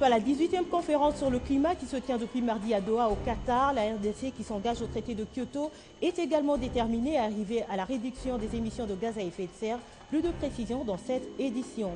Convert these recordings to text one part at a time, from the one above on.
à la 18e conférence sur le climat qui se tient depuis mardi à Doha au Qatar. La RDC qui s'engage au traité de Kyoto est également déterminée à arriver à la réduction des émissions de gaz à effet de serre. Plus de précisions dans cette édition.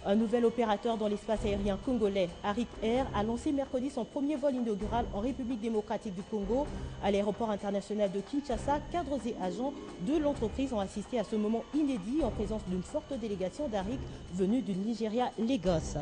Un nouvel opérateur dans l'espace aérien congolais, Arik Air, a lancé mercredi son premier vol inaugural en République démocratique du Congo. À l'aéroport international de Kinshasa, cadres et agents de l'entreprise ont assisté à ce moment inédit en présence d'une forte délégation d'Arik venue du Nigeria, Lagos.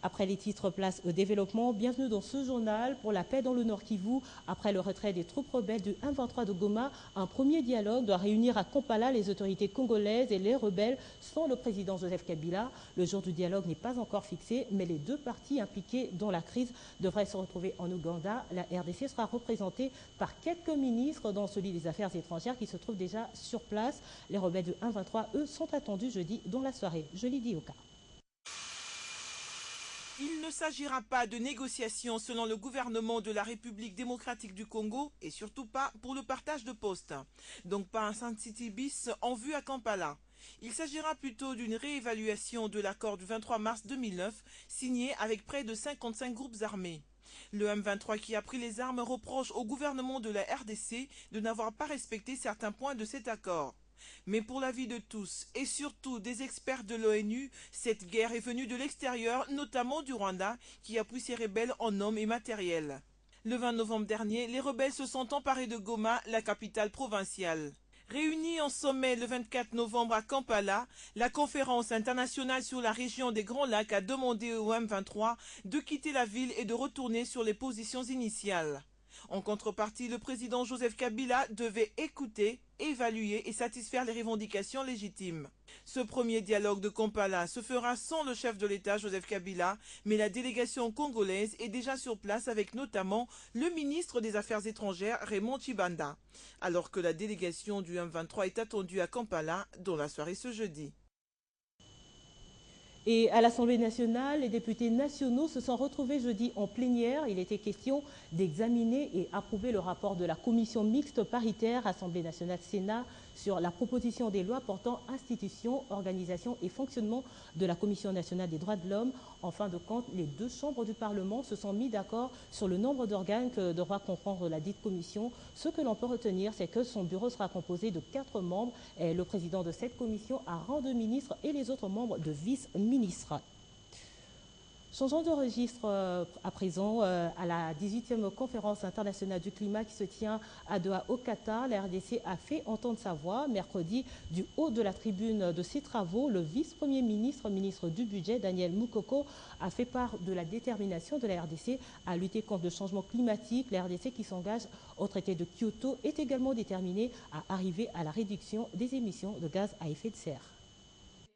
Après les titres, place au développement. Bienvenue dans ce journal. Pour la paix dans le Nord Kivu, après le retrait des troupes rebelles du M23 de Goma, un premier dialogue doit réunir à Kampala les autorités congolaises et les rebelles sans le président Joseph Kabila. Le jour du dialogue n'est pas encore fixé, mais les deux parties impliquées dans la crise devraient se retrouver en Ouganda. La RDC sera représentée par quelques ministres, dont celui des Affaires étrangères qui se trouve déjà sur place. Les rebelles du M23, eux, sont attendus jeudi dans la soirée. Je l'ai dit au cas. Il ne s'agira pas de négociations selon le gouvernement de la République démocratique du Congo et surtout pas pour le partage de postes. Donc pas un Sun City bis en vue à Kampala. Il s'agira plutôt d'une réévaluation de l'accord du 23 mars 2009 signé avec près de 55 groupes armés. Le M23 qui a pris les armes reproche au gouvernement de la RDC de n'avoir pas respecté certains points de cet accord. Mais pour l'avis de tous, et surtout des experts de l'ONU, cette guerre est venue de l'extérieur, notamment du Rwanda, qui appuie ces rebelles en hommes et matériel. Le 20 novembre dernier, les rebelles se sont emparés de Goma, la capitale provinciale. Réunis en sommet le 24 novembre à Kampala, la conférence internationale sur la région des Grands Lacs a demandé au M23 de quitter la ville et de retourner sur les positions initiales. En contrepartie, le président Joseph Kabila devait écouter, évaluer et satisfaire les revendications légitimes. Ce premier dialogue de Kampala se fera sans le chef de l'État Joseph Kabila, mais la délégation congolaise est déjà sur place avec notamment le ministre des Affaires étrangères Raymond Tshibanda, alors que la délégation du M23 est attendue à Kampala dans la soirée ce jeudi. Et à l'Assemblée nationale, les députés nationaux se sont retrouvés jeudi en plénière. Il était question d'examiner et approuver le rapport de la commission mixte paritaire Assemblée nationale-Sénat sur la proposition des lois portant institution, organisation et fonctionnement de la Commission nationale des droits de l'homme. En fin de compte, les deux chambres du Parlement se sont mis d'accord sur le nombre d'organes que devra comprendre la dite commission. Ce que l'on peut retenir, c'est que son bureau sera composé de 4 membres. Et le président de cette commission a rang de ministre et les autres membres de vice-ministre. Changeons de registre à présent à la 18e conférence internationale du climat qui se tient à Doha au Qatar. La RDC a fait entendre sa voix mercredi du haut de la tribune de ses travaux. Le vice-premier ministre, ministre du budget, Daniel Moukoko, a fait part de la détermination de la RDC à lutter contre le changement climatique. La RDC qui s'engage au traité de Kyoto est également déterminée à arriver à la réduction des émissions de gaz à effet de serre.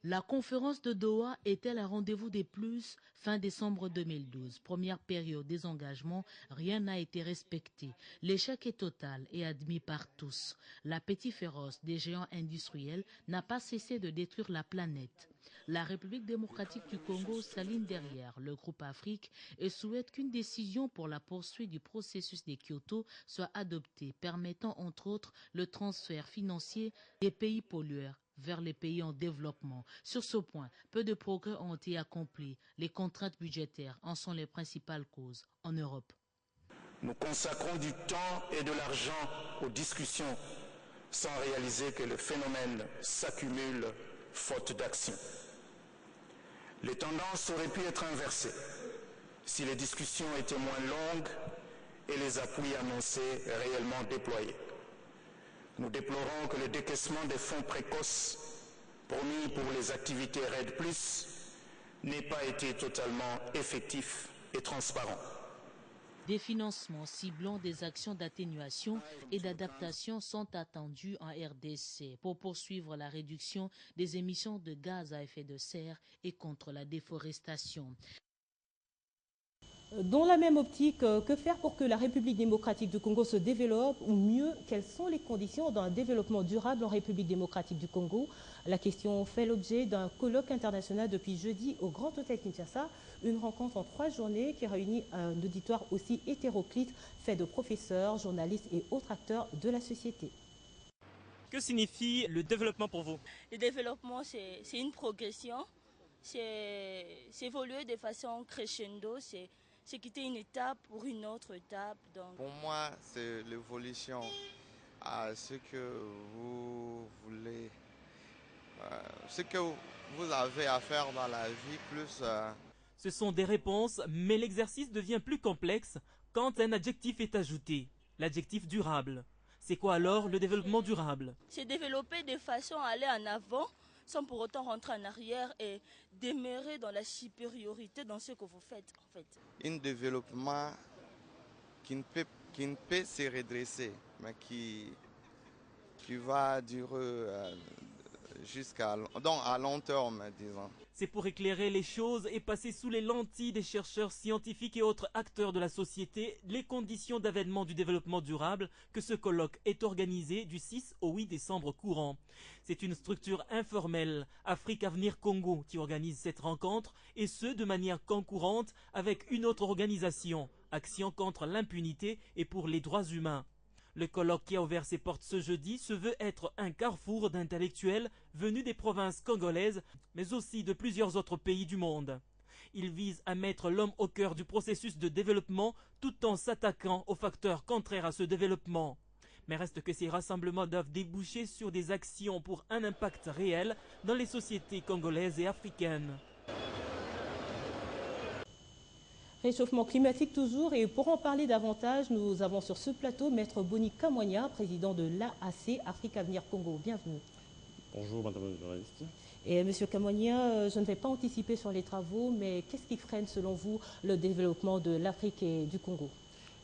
La conférence de Doha était le rendez-vous des plus fin décembre 2012. Première période des engagements, rien n'a été respecté. L'échec est total et admis par tous. L'appétit féroce des géants industriels n'a pas cessé de détruire la planète. La République démocratique du Congo s'aligne derrière le groupe Afrique et souhaite qu'une décision pour la poursuite du processus de Kyoto soit adoptée, permettant entre autres le transfert financier des pays pollueurs vers les pays en développement. Sur ce point, peu de progrès ont été accomplis. Les contraintes budgétaires en sont les principales causes en Europe. Nous consacrons du temps et de l'argent aux discussions sans réaliser que le phénomène s'accumule faute d'action. Les tendances auraient pu être inversées si les discussions étaient moins longues et les appuis annoncés réellement déployés. Nous déplorons que le décaissement des fonds précoces promis pour les activités RED+, n'ait pas été totalement effectif et transparent. Des financements ciblant des actions d'atténuation et d'adaptation sont attendus en RDC pour poursuivre la réduction des émissions de gaz à effet de serre et contre la déforestation. Dans la même optique, que faire pour que la République démocratique du Congo se développe, ou mieux, quelles sont les conditions d'un développement durable en République démocratique du Congo? La question fait l'objet d'un colloque international depuis jeudi au Grand Hôtel Kinshasa, une rencontre en 3 journées qui réunit un auditoire aussi hétéroclite fait de professeurs, journalistes et autres acteurs de la société. Que signifie le développement pour vous? Le développement, c'est une progression c'est évoluer de façon crescendo, c'est quitter une étape pour une autre étape. Donc. Pour moi, c'est l'évolution à ce que vous voulez, ce que vous avez à faire dans la vie, plus... Ce sont des réponses, mais l'exercice devient plus complexe quand un adjectif est ajouté, l'adjectif durable. C'est quoi alors le développement durable? C'est développer de façon à aller en avant, sans pour autant rentrer en arrière et demeurer dans la supériorité dans ce que vous faites, en fait. Un développement qui ne peut se redresser, mais qui va durer à long terme, disons. C'est pour éclairer les choses et passer sous les lentilles des chercheurs scientifiques et autres acteurs de la société les conditions d'avènement du développement durable que ce colloque est organisé du 6 au 8 décembre courant. C'est une structure informelle, Afrique Avenir Congo, qui organise cette rencontre, et ce de manière concurrente avec une autre organisation, Action contre l'impunité et pour les droits humains. Le colloque qui a ouvert ses portes ce jeudi se veut être un carrefour d'intellectuels venus des provinces congolaises, mais aussi de plusieurs autres pays du monde. Il vise à mettre l'homme au cœur du processus de développement tout en s'attaquant aux facteurs contraires à ce développement. Mais reste que ces rassemblements doivent déboucher sur des actions pour un impact réel dans les sociétés congolaises et africaines. Réchauffement climatique toujours, et pour en parler davantage, nous avons sur ce plateau Maître Boni Kamwanya, président de l'AAC, Afrique Avenir Congo. Bienvenue. Bonjour Madame la journaliste. Et Monsieur Kamwanya, je ne vais pas anticiper sur les travaux, mais qu'est-ce qui freine selon vous le développement de l'Afrique et du Congo?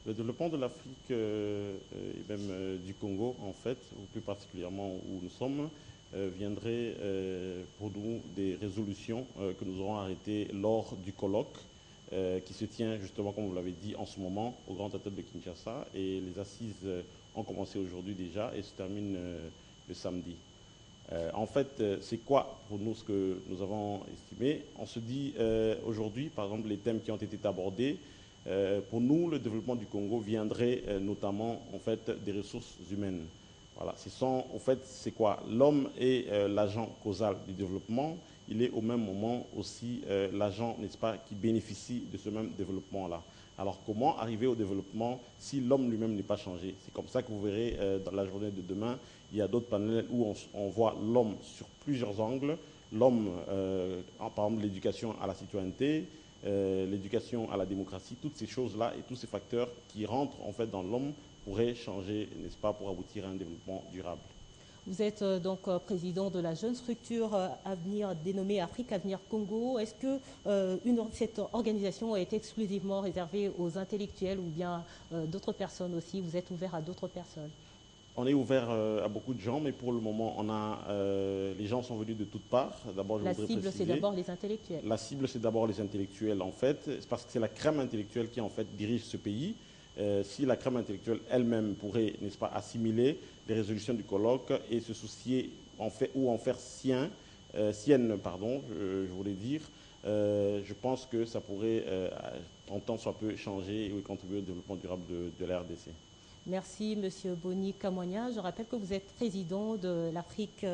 Le développement de l'Afrique et même du Congo, en fait, ou plus particulièrement où nous sommes, viendrait pour nous des résolutions que nous aurons arrêtées lors du colloque qui se tient justement, comme vous l'avez dit, en ce moment au Grand Hôtel de Kinshasa. Et les assises ont commencé aujourd'hui déjà et se terminent le samedi. En fait, c'est quoi pour nous ce que nous avons estimé? On se dit aujourd'hui, par exemple, les thèmes qui ont été abordés, pour nous, le développement du Congo viendrait notamment en fait des ressources humaines. Voilà, en fait, c'est quoi? L'homme est l'agent causal du développement. Il est au même moment aussi l'agent, n'est-ce pas, qui bénéficie de ce même développement-là. Alors comment arriver au développement si l'homme lui-même n'est pas changé? C'est comme ça que vous verrez dans la journée de demain, il y a d'autres panels où on voit l'homme sur plusieurs angles. L'homme, par exemple l'éducation à la citoyenneté, l'éducation à la démocratie, toutes ces choses-là et tous ces facteurs qui rentrent en fait dans l'homme pourraient changer, n'est-ce pas, pour aboutir à un développement durable. Vous êtes donc président de la jeune structure Avenir dénommée Afrique Avenir Congo. Est-ce que cette organisation est exclusivement réservée aux intellectuels ou bien d'autres personnes aussi? Vous êtes ouvert à d'autres personnes? On est ouvert à beaucoup de gens, mais pour le moment, les gens sont venus de toutes parts. D'abord, la cible, c'est d'abord les intellectuels. La cible, c'est d'abord les intellectuels, en fait. C'est parce que c'est la crème intellectuelle qui, en fait, dirige ce pays. Si la crème intellectuelle elle-même pourrait, n'est-ce pas, assimiler les résolutions du colloque et se soucier ou en faire sienne, je voulais dire, je pense que ça pourrait, en temps soit peu, changer et contribuer au développement durable de la RDC. Merci, Monsieur Boni Kamwanya. Je rappelle que vous êtes président de l'Afrique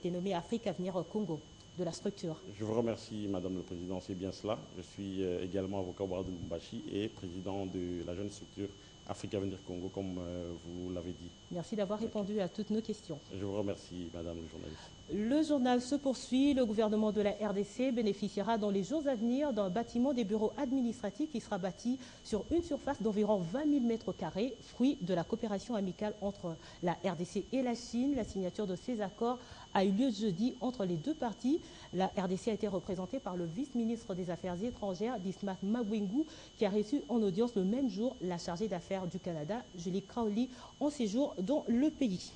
dénommée Afrique Avenir Congo, de la structure. Je vous remercie, Madame le Président, c'est bien cela. Je suis également avocat au barreau de Lubumbashi et président de la jeune structure Afrique Avenir Congo, comme vous l'avez dit. Merci d'avoir répondu à toutes nos questions. Je vous remercie, Madame le journaliste. Le journal se poursuit. Le gouvernement de la RDC bénéficiera dans les jours à venir d'un bâtiment des bureaux administratifs qui sera bâti sur une surface d'environ 20 000 m², fruit de la coopération amicale entre la RDC et la Chine. La signature de ces accords a eu lieu jeudi entre les deux parties. La RDC a été représentée par le vice-ministre des Affaires étrangères, Dismas Mabwingu, qui a reçu en audience le même jour la chargée d'affaires du Canada, Julie Crowley, en séjour dans le pays.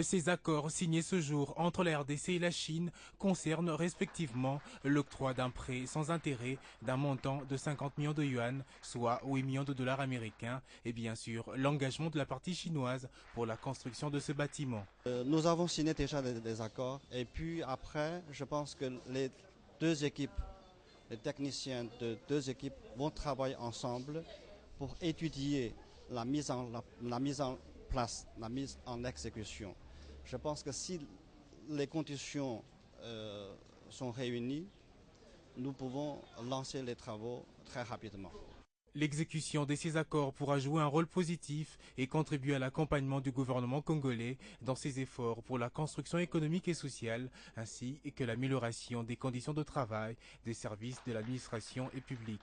Ces accords signés ce jour entre la RDC et la Chine concernent respectivement l'octroi d'un prêt sans intérêt d'un montant de 50 millions de yuan, soit 8 millions de dollars américains, et bien sûr l'engagement de la partie chinoise pour la construction de ce bâtiment. Nous avons signé déjà des accords et puis après, je pense que les deux équipes, les techniciens de deux équipes vont travailler ensemble pour étudier la mise en place, la mise en exécution. Je pense que si les conditions sont réunies, nous pouvons lancer les travaux très rapidement. L'exécution de ces accords pourra jouer un rôle positif et contribuer à l'accompagnement du gouvernement congolais dans ses efforts pour la construction économique et sociale, ainsi que l'amélioration des conditions de travail des services de l'administration et publique.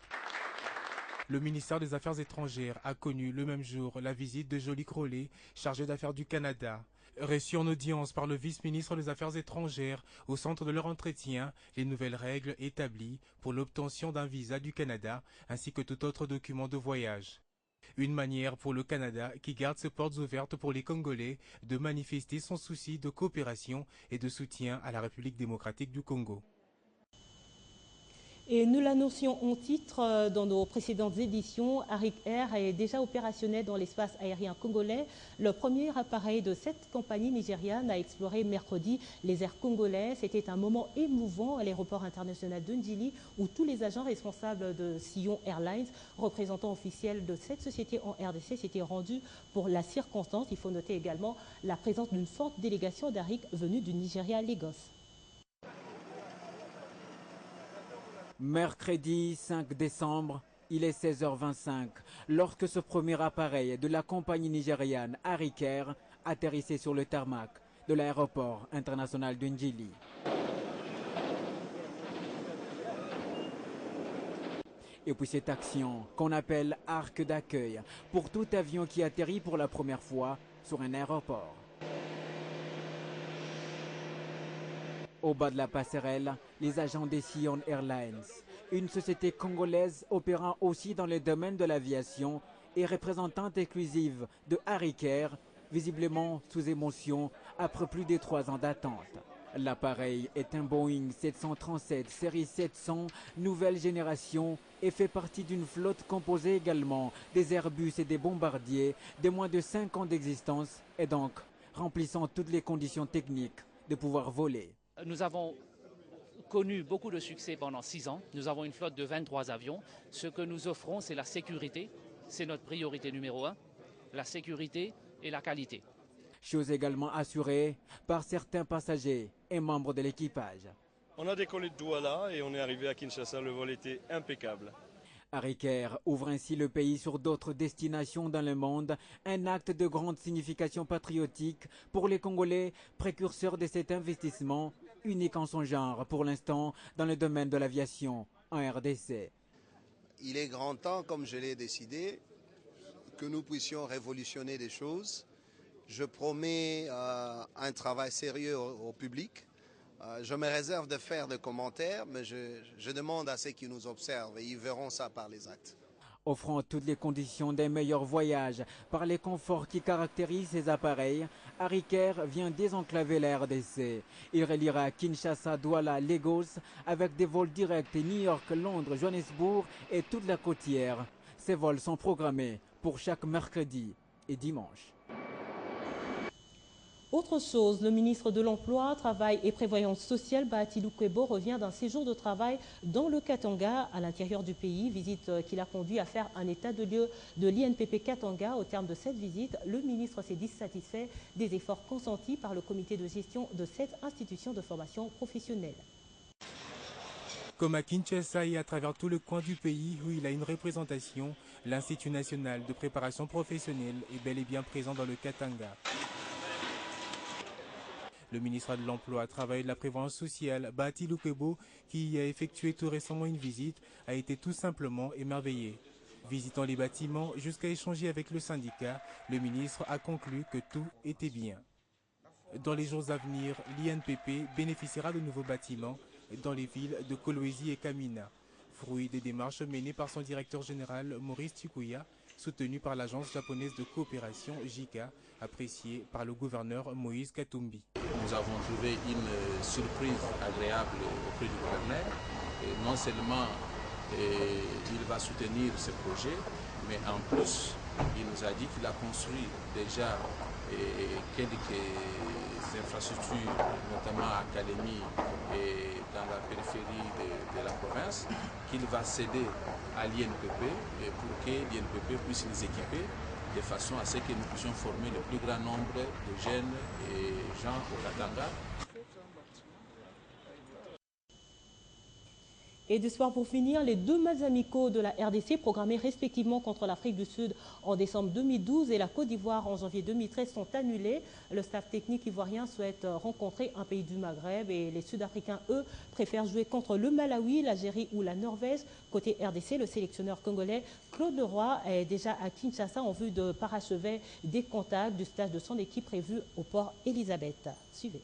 Le ministère des Affaires étrangères a connu le même jour la visite de Joly Crowley, chargé d'affaires du Canada. Reçu en audience par le vice-ministre des Affaires étrangères, au centre de leur entretien, les nouvelles règles établies pour l'obtention d'un visa du Canada ainsi que tout autre document de voyage. Une manière pour le Canada, qui garde ses portes ouvertes pour les Congolais, de manifester son souci de coopération et de soutien à la République démocratique du Congo. Et nous l'annoncions en titre dans nos précédentes éditions, Arik Air est déjà opérationnel dans l'espace aérien congolais. Le premier appareil de cette compagnie nigériane a exploré mercredi les airs congolais. C'était un moment émouvant à l'aéroport international de Ndjili où tous les agents responsables de Sillon Airlines, représentants officiels de cette société en RDC, s'étaient rendus pour la circonstance. Il faut noter également la présence d'une forte délégation d'Arik venue du Nigeria à Lagos. Mercredi 5 décembre, il est 16h25, lorsque ce premier appareil de la compagnie nigériane Arik Air atterrissait sur le tarmac de l'aéroport international de Ndjili. Et puis cette action qu'on appelle arc d'accueil pour tout avion qui atterrit pour la première fois sur un aéroport. Au bas de la passerelle, les agents des Sillon Airlines, une société congolaise opérant aussi dans le domaine de l'aviation et représentante exclusive de Arik Air, visiblement sous émotion après plus de 3 ans d'attente. L'appareil est un Boeing 737 série 700, nouvelle génération, et fait partie d'une flotte composée également des Airbus et des bombardiers de moins de 5 ans d'existence et donc remplissant toutes les conditions techniques de pouvoir voler. Nous avons connu beaucoup de succès pendant 6 ans. Nous avons une flotte de 23 avions. Ce que nous offrons, c'est la sécurité. C'est notre priorité numéro 1, la sécurité et la qualité. Chose également assurée par certains passagers et membres de l'équipage. On a décollé de Douala et on est arrivé à Kinshasa. Le vol était impeccable. Arik Air ouvre ainsi le pays sur d'autres destinations dans le monde, un acte de grande signification patriotique pour les Congolais, précurseurs de cet investissement unique en son genre pour l'instant dans le domaine de l'aviation en RDC. Il est grand temps, comme je l'ai décidé, que nous puissions révolutionner des choses. Je promets un travail sérieux au public. Je me réserve de faire des commentaires, mais je demande à ceux qui nous observent et ils verront ça par les actes. Offrant toutes les conditions d'un meilleur voyage par les conforts qui caractérisent ces appareils, Arik Air vient désenclaver la RDC. Il reliera Kinshasa, Douala, Lagos avec des vols directs New York, Londres, Johannesburg et toute la côtière. Ces vols sont programmés pour chaque mercredi et dimanche. Autre chose, le ministre de l'Emploi, Travail et Prévoyance sociale, Bahati Lukwebo, revient d'un séjour de travail dans le Katanga, à l'intérieur du pays, visite qui l'a conduit à faire un état de lieu de l'INPP Katanga. Au terme de cette visite, le ministre s'est dit satisfait des efforts consentis par le comité de gestion de cette institution de formation professionnelle. Comme à Kinshasa et à travers tout le coin du pays où il a une représentation, l'Institut national de préparation professionnelle est bel et bien présent dans le Katanga. Le ministre de l'Emploi, Travail et de la Prévoyance sociale, Bahati Lukwebo, qui y a effectué tout récemment une visite, a été tout simplement émerveillé. Visitant les bâtiments jusqu'à échanger avec le syndicat, le ministre a conclu que tout était bien. Dans les jours à venir, l'INPP bénéficiera de nouveaux bâtiments dans les villes de Kolwezi et Kamina, fruit des démarches menées par son directeur général Maurice Tshikuya, soutenu par l'agence japonaise de coopération JICA, apprécié par le gouverneur Moïse Katumbi. Nous avons trouvé une surprise agréable auprès du gouverneur. Et non seulement il va soutenir ce projet, mais en plus, il nous a dit qu'il a construit déjà quelques infrastructures, notamment à Kalemi et dans la périphérie de la province, qu'il va céder à l'INPP pour que l'INPP puisse les équiper de façon à ce que nous puissions former le plus grand nombre de jeunes et gens au Katanga. Et du sport pour finir, les 2 matchs amicaux de la RDC programmés respectivement contre l'Afrique du Sud en décembre 2012 et la Côte d'Ivoire en janvier 2013 sont annulés. Le staff technique ivoirien souhaite rencontrer un pays du Maghreb et les Sud-Africains, eux, préfèrent jouer contre le Malawi, l'Algérie ou la Norvège. Côté RDC, le sélectionneur congolais Claude Leroy est déjà à Kinshasa en vue de parachever des contacts du stage de son équipe prévu au port Elisabeth. Suivez.